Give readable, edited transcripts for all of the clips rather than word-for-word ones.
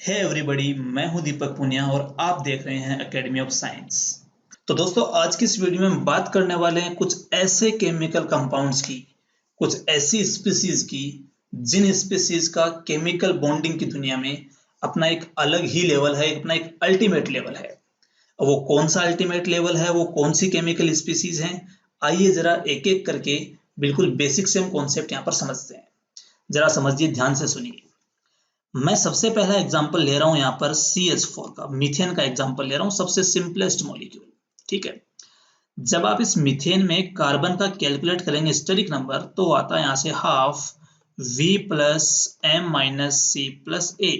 Hey everybody, मैं हूं दीपक पुनिया और आप देख रहे हैं एकेडमी ऑफ साइंस। तो दोस्तों, आज की इस वीडियो में हम बात करने वाले हैं कुछ ऐसे केमिकल कंपाउंड्स की, कुछ ऐसी स्पीसीज की जिन स्पीसीज का केमिकल बॉन्डिंग की दुनिया में अपना एक अलग ही लेवल है, अपना एक अल्टीमेट लेवल है। अब वो कौन सा अल्टीमेट लेवल है, वो कौन सी केमिकल स्पीसीज हैं, आइए जरा एक एक करके बिल्कुल बेसिक से हम कॉन्सेप्ट यहाँ पर समझते हैं। जरा समझिए, ध्यान से सुनिए। मैं सबसे पहला एग्जांपल ले रहा हूं यहाँ पर CH4 का, मीथेन का एग्जांपल ले रहा हूं, सबसे सिंपलेस्ट मॉलिक्यूल। ठीक है। जब आप इस मीथेन में कार्बन का कैलकुलेट करेंगे स्टेरिक नंबर, तो आता है यहाँ से half V plus M minus C plus A।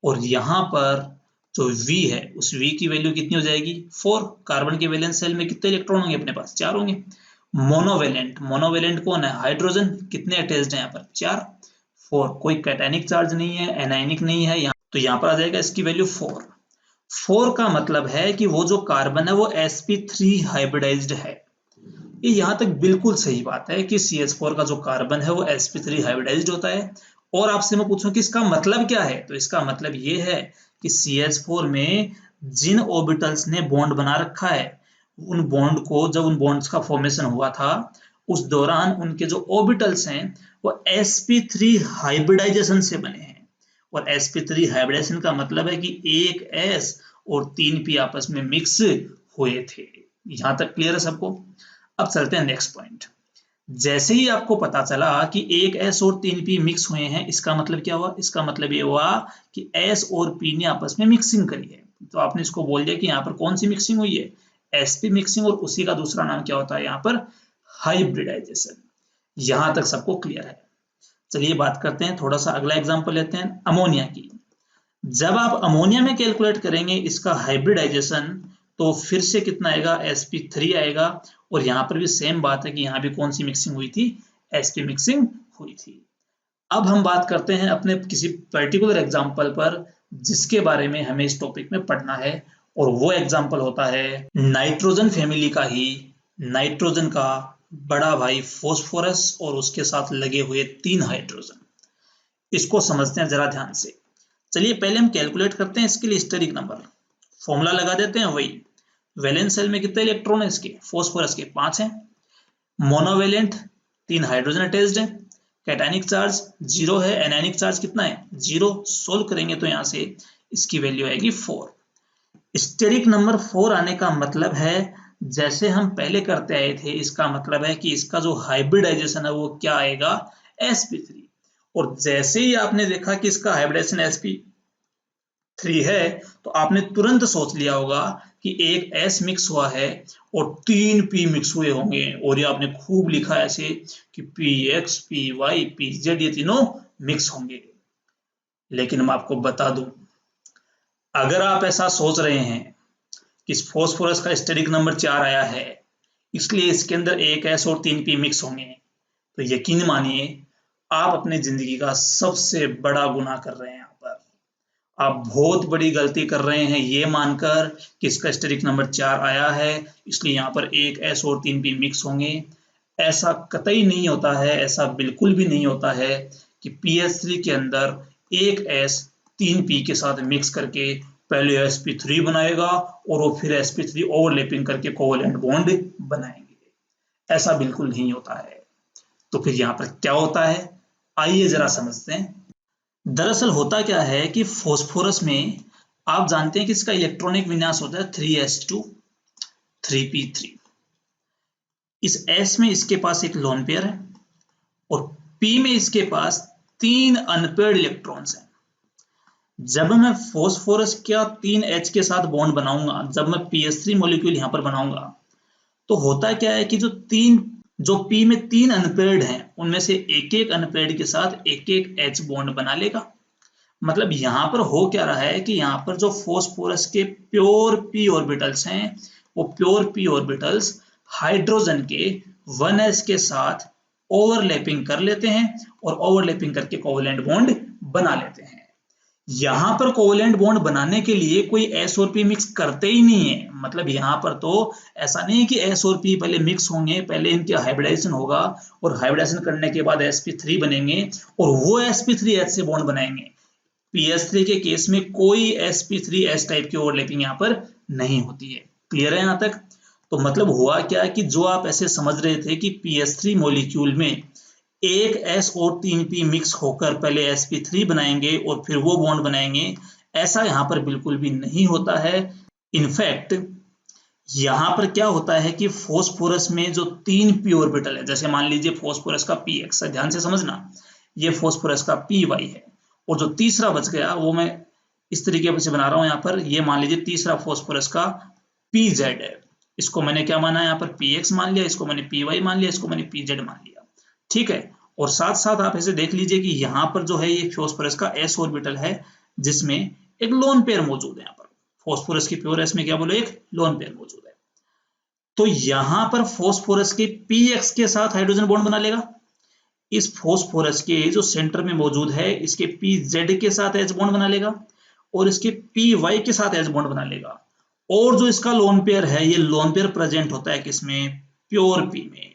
और यहाँ पर जो V है, उस V की वैल्यू कितनी हो जाएगी? 4। कार्बन के वैलेंस सेल में कितने इलेक्ट्रॉन होंगे? अपने पास 4 होंगे। मोनोवेलेंट, मोनोवेलेंट कौन है? हाइड्रोजन। कितने अटैच्ड है यहाँ पर? 4। 4, कोई कैटायनिक चार्ज नहीं है, एनायनिक नहीं है यहाँ, तो यहाँ पर आ जाएगा इसकी वैल्यू 4। 4 का मतलब है कि वो जो कार्बन है वो sp3 हाइब्रिडाइज्ड है। ये यहाँ तक बिल्कुल सही बात है कि CH4 का जो कार्बन है वो sp3 हाइब्रिडाइज्ड होता है। और आपसे मैं पूछूं कि इसका मतलब क्या है, तो इसका मतलब ये है कि CH4 में जिन ऑर्बिटल्स ने बॉन्ड बना रखा है, उन बॉन्ड को, जब उन बॉन्ड्स का फॉर्मेशन हुआ था, उस दौरान उनके जो ऑर्बिटल्स हैं वो sp3 हाइब्रिडाइजेशन से बने हैं। और sp3 हाइब्रिडाइजेशन का मतलब है कि एक s और 3p आपस में मिक्स हुए थे। यहां तक क्लियर है सबको? अब चलते हैं नेक्स्ट पॉइंट। जैसे ही आपको पता चला कि एक S और 3p मिक्स हुए हैं, इसका मतलब क्या हुआ? इसका मतलब ये हुआ कि S और P ने आपस में मिक्सिंग करी है। तो आपने इसको बोल दिया कि यहाँ पर कौन सी मिक्सिंग हुई है? sp mixing. और उसी का दूसरा नाम क्या होता है यहाँ पर? हाइब्रिडाइजेशन। यहां तक सबको क्लियर है? चलिए बात करते हैं, थोड़ा सा अगला एग्जांपल लेते हैं अमोनिया की। जब आप अमोनिया में कैलकुलेट करेंगे इसका हाइब्रिडाइजेशन, तो फिर से कितना आएगा? sp3 आएगा। और यहाँ पर भी सेम बात है कि यहाँ भी कौन सी मिक्सिंग हुई थी? sp मिक्सिंग हुई थी। अब हम बात करते हैं अपने किसी पर्टिकुलर एग्जाम्पल पर जिसके बारे में हमें इस टॉपिक में पढ़ना है, और वो एग्जाम्पल होता है नाइट्रोजन फैमिली का ही, नाइट्रोजन का बड़ा भाई फॉस्फोरस और उसके साथ लगे हुए 3 हाइड्रोजन। इसको समझते हैं जरा ध्यान से। चलिए पहले हम कैलकुलेट करते हैं इसके लिए स्टेरिक नंबर। फॉर्मूला लगा देते हैं वही। वैलेंस सेल में कितने इलेक्ट्रॉन है इसके? फॉस्फोरस के 5 हैं। मोनोवेलेंट, 3 हाइड्रोजन अटैच्ड है। कैटायनिक चार्ज 0 है। एनायनिक चार्ज कितना है? 0। सोल्व करेंगे तो यहां से इसकी वैल्यू आएगी 4। स्टेरिक नंबर 4 आने का मतलब है, जैसे हम पहले करते आए थे, इसका मतलब है कि इसका जो हाइब्रिडाइजेशन है वो क्या आएगा? sp3। और जैसे ही आपने देखा कि इसका हाइब्रिडाइजेशन sp3 है, तो आपने तुरंत सोच लिया होगा कि एक S मिक्स हुआ है और 3 P मिक्स हुए होंगे। और ये आपने खूब लिखा ऐसे कि PX, PY, PZ ये तीनों मिक्स होंगे। लेकिन मैं आपको बता दूं, अगर आप ऐसा सोच रहे हैं कि इस फॉस्फोरस का स्टेरिक नंबर 4 आया है, इसलिए इसके अंदर एक S और 3 P मिक्स होंगे, तो यकीन मानिए आप अपनी जिंदगी का सबसे बड़ा गुनाह कर रहे हैं। यहाँ पर आप बहुत बड़ी गलती कर रहे हैं ये मानकर कि इसका स्टेरिक नंबर 4 आया है, इसलिए यहाँ पर एक S और 3 P मिक्स होंगे। ऐसा कतई नहीं होता है, ऐसा बिल्कुल भी नहीं होता है कि PH3 के अंदर एक S 3P के साथ मिक्स करके पहले sp3 बनाएगा और वो फिर sp3 ओवरलैपिंग करके कोवैलेंट बॉन्ड बनाएंगे। ऐसा बिल्कुल नहीं होता है। तो फिर यहाँ पर क्या होता है, आइए जरा समझते हैं। दरअसल होता क्या है कि फॉस्फोरस में आप जानते हैं कि इसका इलेक्ट्रॉनिक विन्यास होता है 3s2 3p3। इस S में इसके पास एक लोन पेयर है और P में इसके पास 3 अनपेयर्ड इलेक्ट्रॉन्स हैं। जब मैं फॉस्फोरस क्या 3H के साथ बॉन्ड बनाऊंगा, जब मैं PH3 मॉलिक्यूल यहां पर बनाऊंगा, तो होता क्या है कि जो P में 3 अनपेयर्ड हैं, उनमें से एक एक अनपेयर्ड के साथ एक एक H बॉन्ड बना लेगा। मतलब यहां पर हो क्या रहा है कि यहां पर जो फॉस्फोरस के प्योर p ऑर्बिटल्स हैं, वो प्योर p ऑर्बिटल्स हाइड्रोजन के 1s के साथ ओवरलैपिंग कर लेते हैं और ओवरलैपिंग करके कोवैलेंट बॉन्ड बना लेते हैं। यहां पर कोवैलेंट बॉन्ड बनाने के लिए कोई S और P मिक्स करते ही नहीं है। मतलब यहां पर तो ऐसा नहीं है कि S और P पहले मिक्स होंगे, पहले इनके हाइब्रिडाइजेशन होगा और हाइब्रिडाइजेशन करने के बाद sp3 बनेंगे और वो sp3H से बॉन्ड बनाएंगे। PS3 के केस में कोई sp3s टाइप की ओवरलैपिंग यहाँ पर नहीं होती है। क्लियर है यहाँ तक? तो मतलब हुआ क्या कि जो आप ऐसे समझ रहे थे कि PS3 मॉलिक्यूल में एक S और 3p मिक्स होकर पहले sp3 बनाएंगे और फिर वो बॉन्ड बनाएंगे, ऐसा यहाँ पर बिल्कुल भी नहीं होता है। इनफैक्ट यहां पर क्या होता है कि फॉस्फोरस में जो 3p ऑर्बिटल है, जैसे मान लीजिए फॉस्फोरस का px है, ध्यान से समझना, ये फॉस्फोरस का py है, और जो तीसरा बच गया वो मैं इस तरीके से बना रहा हूं यहाँ पर, ये मान लीजिए तीसरा फॉस्फोरस का pz है, इसको मैंने क्या माना यहाँ पर px मान लिया, इसको मैंने py मान लिया, इसको मैंने pz मान लिया, ठीक है। और साथ साथ आप ऐसे देख लीजिए कि यहाँ पर जो है ये फॉस्फोरस का s ऑर्बिटल है जिसमें एक लोन पेयर मौजूद है। यहाँ पर फॉस्फोरस की प्योर एस में क्या बोले, एक लोन पेयर मौजूद है। तो यहां पर फॉस्फोरस के px के साथ हाइड्रोजन बॉन्ड बना लेगा, इस फॉस्फोरस के जो सेंटर में मौजूद है इसके pz के साथ H बॉन्ड बना लेगा और इसके py के साथ H बॉन्ड बना लेगा। और जो इसका लोन पेयर है, ये लोन पेयर प्रेजेंट होता है किसमें, प्योर p में।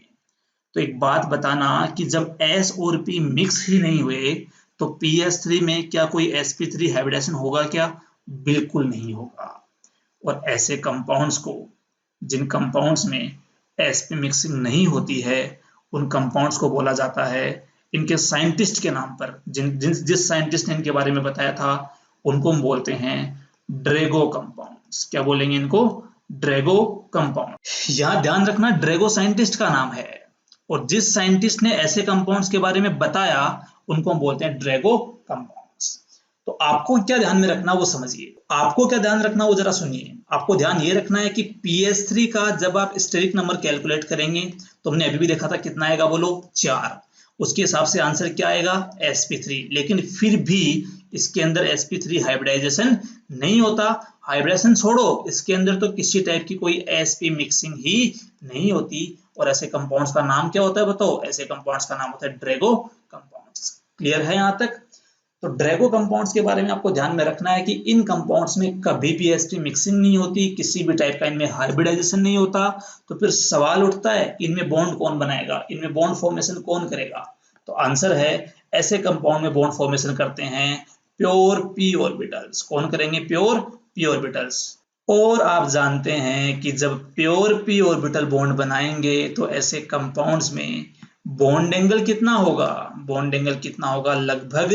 तो एक बात बताना कि जब S और p मिक्स ही नहीं हुए तो PS3 में क्या कोई sp3 हाइब्रिडेशन होगा क्या? बिल्कुल नहीं होगा। और ऐसे कंपाउंड्स को, जिन कंपाउंड्स में sp मिक्सिंग नहीं होती है, उन कंपाउंड्स को बोला जाता है, इनके साइंटिस्ट के नाम पर, जिस साइंटिस्ट ने इनके बारे में बताया था उनको हम बोलते हैं ड्रेगो कंपाउंड्स। क्या बोलेंगे इनको? Drago compound. यहां ध्यान रखना ड्रेगो साइंटिस्ट का नाम है, और जिस साइंटिस्ट ने ऐसे कंपाउंड्स के बारे में बताया उनको हम बोलते हैं ड्रेगो कंपाउंड्स। तो आपको क्या ध्यान में रखना वो समझिए, आपको क्या ध्यान रखना वो जरा सुनिए। आपको ध्यान ये रखना है कि PS3 का जब आप स्टेरिक नंबर कैलकुलेट करेंगे तो हमने अभी भी देखा था कितना आएगा, बोलो 4, उसके हिसाब से आंसर क्या आएगा, sp3। लेकिन फिर भी इसके अंदर sp3 हाइब्रिडाइजेशन नहीं होता। हाइब्रिडेशन छोड़ो, इसके अंदर तो किसी टाइप की कोई sp मिक्सिंग ही नहीं होती। और ऐसे कंपाउंड्स का नाम क्या होता है बताओ? ऐसे कंपाउंड्स का नाम होता है ड्रेगो कंपाउंड्स। क्लियर है यहाँ तक? तो ड्रेगो कंपाउंड्स के बारे में आपको ध्यान में रखना है कि इन कंपाउंड्स में कभी भी sp मिक्सिंग नहीं होती, किसी भी टाइप का इनमें हाइब्रिडाइजेशन नहीं होता। तो फिर सवाल उठता है इनमें बॉन्ड कौन बनाएगा, इनमें बॉन्ड फॉर्मेशन कौन करेगा? तो आंसर है ऐसे कंपाउंड में बॉन्ड फॉर्मेशन करते हैं प्योर p ऑर्बिटल्स। कौन करेंगे? Pure p orbitals. और आप जानते हैं कि जब प्योर p ऑर्बिटल बॉन्ड बनाएंगे तो ऐसे कंपाउंड्स में बॉन्ड एंगल कितना होगा? बॉन्ड एंगल कितना होगा? लगभग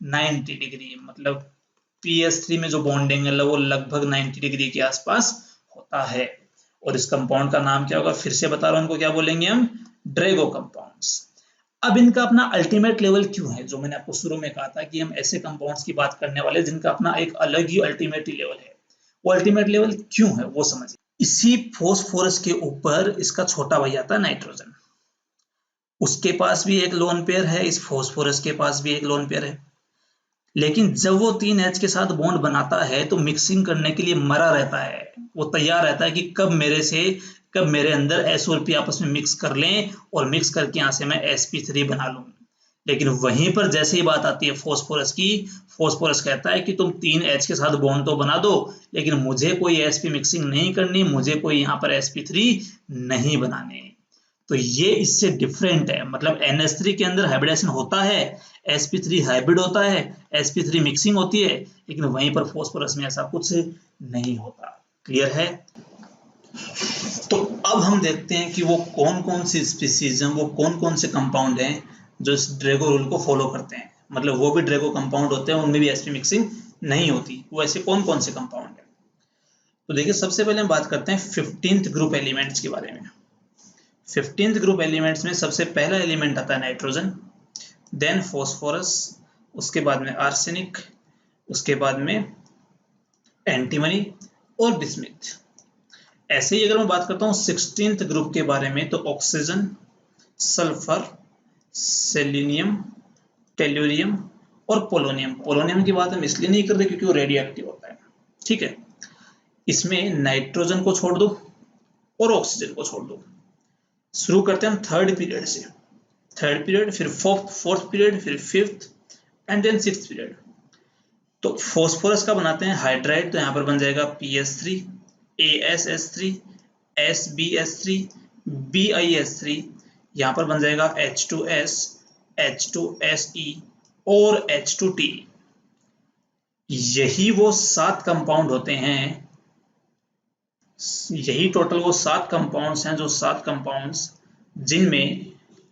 90 डिग्री। मतलब PS3 में जो बॉन्ड एंगल है वो लगभग 90 डिग्री के आसपास होता है। और इस कंपाउंड का नाम क्या होगा? फिर से बता रहा हूं, इनको क्या बोलेंगे हम? Drago compounds. अब इनका अपना अल्टीमेट लेवल क्यों है? जो मैंने आपको शुरू में कहा था कि हम ऐसे कंपाउंड्स की बात करने वाले जिनका अपना एक अलग ही अल्टीमेट लेवल है। वो अल्टीमेट लेवल क्यों है वो समझिए। इसी फॉस्फोरस के ऊपर इसका छोटा भाई आता है नाइट्रोजन, उसके पास भी एक लोन पेयर है, इस फॉस्फोरस के पास भी एक लोन पेयर है। लेकिन जब वो 3H के साथ बॉन्ड बनाता है तो मिक्सिंग करने के लिए मरा रहता है, वो तैयार रहता है कि कब मेरे अंदर S और P आपस में मिक्स कर लें और मिक्स करके यहाँ से मैं sp3 बना लूं। लेकिन वहीं पर जैसे ही बात आती है फॉस्फोरस की, फॉस्फोरस कहता है कि तुम 3H के साथ बॉन्ड तो बना दो लेकिन मुझे कोई sp मिक्सिंग नहीं करनी, मुझे कोई यहाँ पर sp3 नहीं बनाने। तो ये इससे डिफरेंट है। मतलब NH3 के अंदर हाइब्रिडेशन होता है, sp3 हाइब्रिड होता है, sp3 मिक्सिंग होती है, लेकिन वहीं पर फॉस्फोरस में ऐसा कुछ नहीं होता। क्लियर है? तो अब हम देखते हैं कि वो कौन कौन सी स्पीसीज हैं, वो कौन कौन से कंपाउंड हैं जो इस ड्रेगो रूल को फॉलो करते हैं। मतलब वो भी ड्रेगो कंपाउंड होते हैं, उनमें भी sp मिक्सिंग नहीं होती। वो ऐसे कौन कौन से कंपाउंड हैं? तो देखिए, सबसे पहले हम बात करते हैं 15th ग्रुप एलिमेंट्स के बारे में। 15th ग्रुप एलिमेंट्स में सबसे पहला एलिमेंट आता है नाइट्रोजन, देन फॉस्फोरस, उसके बाद में आर्सेनिक, उसके बाद में एंटीमनी और बिस्मिथ। ऐसे ही अगर मैं बात करता हूँ 16th ग्रुप के बारे में तो ऑक्सीजन, सल्फर, सेलेनियम, टेल्यूरियम और पोलोनियम। पोलोनियम की बात हम इसलिए नहीं करते क्योंकि वो रेडियो एक्टिव होता है। ठीक है, इसमें नाइट्रोजन को छोड़ दो और ऑक्सीजन को छोड़ दो। शुरू करते हैं हम थर्ड पीरियड से। थर्ड पीरियड, फिर फोर्थ पीरियड, फिर fifth and then sixth period. तो फॉस्फोरस का बनाते हैं हाइड्राइड, तो यहाँ पर बन जाएगा PS3, AsS3, SbS3, BiS3। यहाँ पर बन जाएगा H2S, H2Se और H2Te। यही वो 7 कंपाउंड होते हैं, यही टोटल वो 7 कंपाउंड्स हैं, जो 7 कंपाउंड्स जिनमें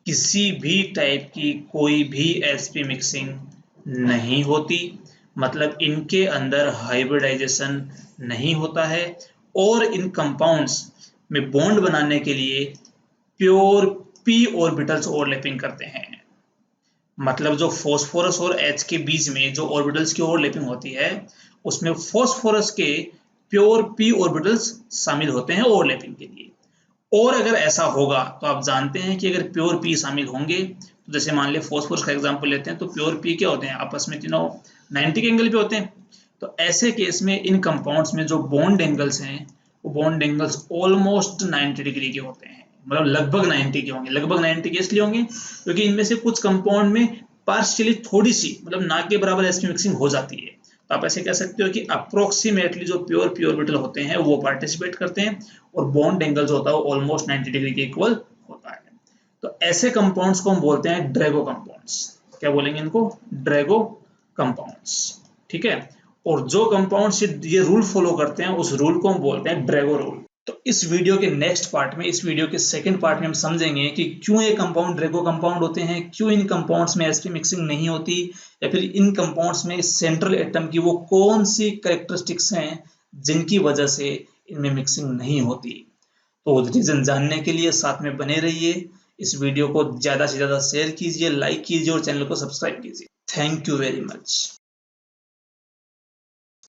किसी भी टाइप की कोई भी sp मिक्सिंग नहीं होती, मतलब इनके अंदर हाइब्रिडाइजेशन नहीं होता है, और इन कंपाउंड्स में बॉन्ड बनाने के लिए प्योर p ऑर्बिटल्स ओवरलैपिंग करते हैं। मतलब जो फॉस्फोरस और H के बीच में जो ऑर्बिटल्स की ओवरलैपिंग होती है, उसमें फॉस्फोरस के प्योर p ऑर्बिटल्स शामिल होते हैं ओवरलैपिंग के लिए। और अगर ऐसा होगा तो आप जानते हैं कि अगर प्योर p शामिल होंगे, तो जैसे मान लिया फॉस्फोरस का एग्जांपल लेते हैं, तो प्योर p क्या होते हैं, आपस में तीनों 90 के एंगल पे होते हैं। तो ऐसे केस में इन कंपाउंड्स में जो बॉन्ड एंगल्स हैं, वो बॉन्ड एंगल्स ऑलमोस्ट 90 डिग्री के होते हैं, मतलब लगभग 90 के होंगे। लगभग 90 के इसलिए होंगे क्योंकि इनमें से कुछ कंपाउंड में पार्शियली थोड़ी सी, मतलब ना के बराबर sp मिक्सिंग हो जाती है। तो आप ऐसे कह सकते हो कि अप्रोक्सीमेटली जो प्योर ऑर्बिटल होते हैं वो पार्टिसिपेट करते हैं, और बॉन्ड एंगल जो होता है वो ऑलमोस्ट 90 डिग्री के इक्वल होता है। तो ऐसे कंपाउंड्स को हम बोलते हैं ड्रैगो कंपाउंड्स। क्या बोलेंगे इनको? ड्रैगो कंपाउंड्स, ठीक है। और जो कंपाउंड्स ये रूल फॉलो करते हैं, उस रूल को हम बोलते हैं ड्रैगो रूल। तो इस वीडियो के नेक्स्ट पार्ट में, इस वीडियो के सेकंड पार्ट में हम समझेंगे कि क्यों ये कंपाउंड ड्रैगो कंपाउंड होते हैं, क्यों इन कंपाउंड्स में sp मिक्सिंग नहीं होती, या फिर इन कंपाउंड्स में सेंट्रल एटम की वो कौन सी कैरेक्टरिस्टिक्स हैं जिनकी वजह से इनमें मिक्सिंग नहीं होती। तो रीजन जानने के लिए साथ में बने रहिए। इस वीडियो को ज्यादा से ज्यादा शेयर कीजिए, लाइक कीजिए और चैनल को सब्सक्राइब कीजिए। Thank you very much.